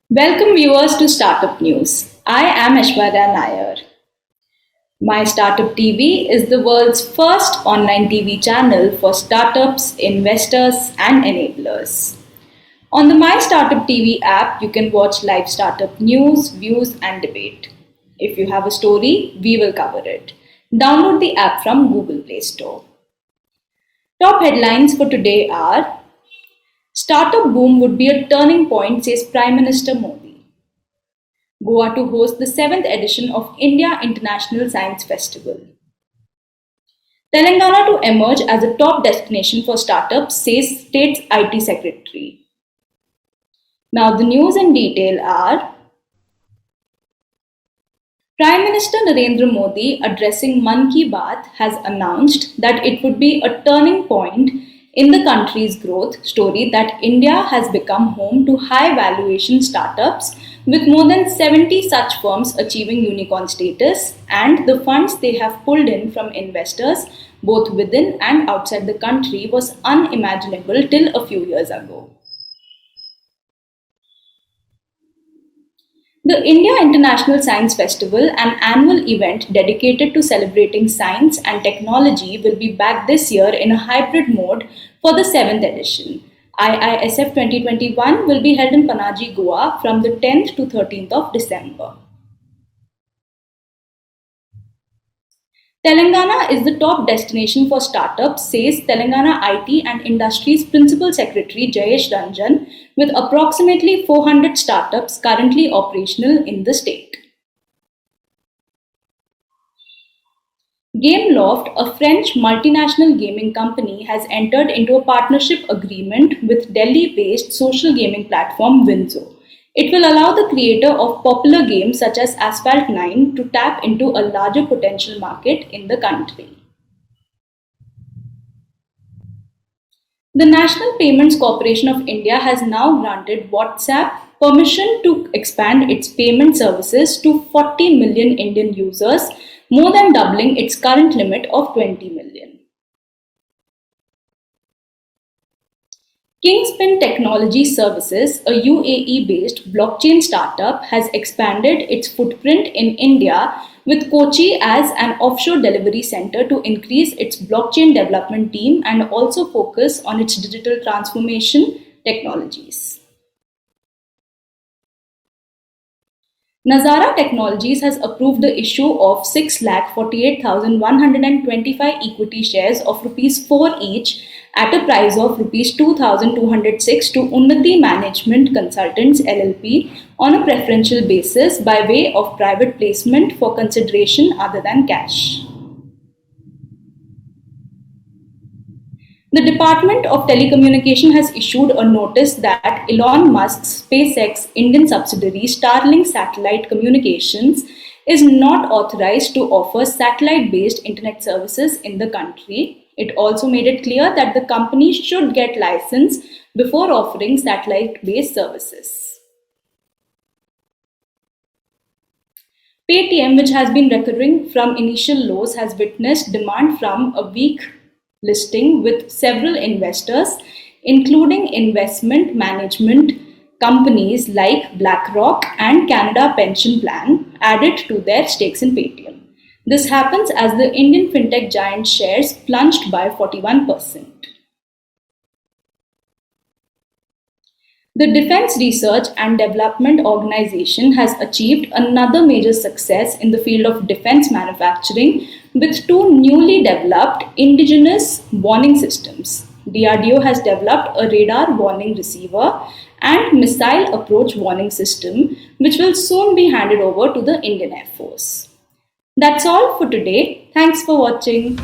Welcome viewers to Startup News. I am Aishwarya Nair. My Startup TV is the world's first online TV channel for startups, investors, and enablers. On the My Startup TV app, you can watch live startup news, views, and debate. If you have a story, we will cover it. Download the app from Google Play Store. Top headlines for today are: Startup boom would be a turning point, says Prime Minister Modi. Goa to host the 7th edition of India International Science Festival. Telangana to emerge as a top destination for startups, says State's IT Secretary. Now the news in detail are: Prime Minister Narendra Modi, addressing Mann Ki Baat, has announced that it would be a turning point in the country's growth story that India has become home to high valuation startups, with more than 70 such firms achieving unicorn status, and the funds they have pulled in from investors both within and outside the country was unimaginable till a few years ago. The India International Science Festival, an annual event dedicated to celebrating science and technology, will be back this year in a hybrid mode for the 7th edition. IISF 2021 will be held in Panaji, Goa from the 10th to 13th of December. Telangana is the top destination for startups, says Telangana IT and Industries Principal Secretary Jayesh Ranjan, with approximately 400 startups currently operational in the state. Gameloft, a French multinational gaming company, has entered into a partnership agreement with Delhi-based social gaming platform Winzo. It will allow the creator of popular games such as Asphalt 9 to tap into a larger potential market in the country. The National Payments Corporation of India has now granted WhatsApp permission to expand its payment services to 40 million Indian users, more than doubling its current limit of 20 million. Kingspin Technology Services, a UAE-based blockchain startup, has expanded its footprint in India with Kochi as an offshore delivery center to increase its blockchain development team and also focus on its digital transformation technologies. Nazara Technologies has approved the issue of 6,48,125 equity shares of Rs 4 each at a price of Rs 2,206 to Unnati Management Consultants LLP on a preferential basis by way of private placement for consideration other than cash. The Department of Telecommunication has issued a notice that Elon Musk's SpaceX Indian subsidiary Starlink Satellite Communications is not authorized to offer satellite-based internet services in the country. It also made it clear that the company should get license before offering satellite-based services. Paytm, which has been recovering from initial lows, has witnessed demand from a weak listing with several investors, including investment management companies like BlackRock and Canada Pension Plan, added to their stakes in Paytm. This happens as the Indian fintech giant shares plunged by 41%. The Defense Research and Development Organization has achieved another major success in the field of defense manufacturing with two newly developed indigenous warning systems. DRDO has developed a radar warning receiver and missile approach warning system, which will soon be handed over to the Indian Air Force. That's all for today. Thanks for watching.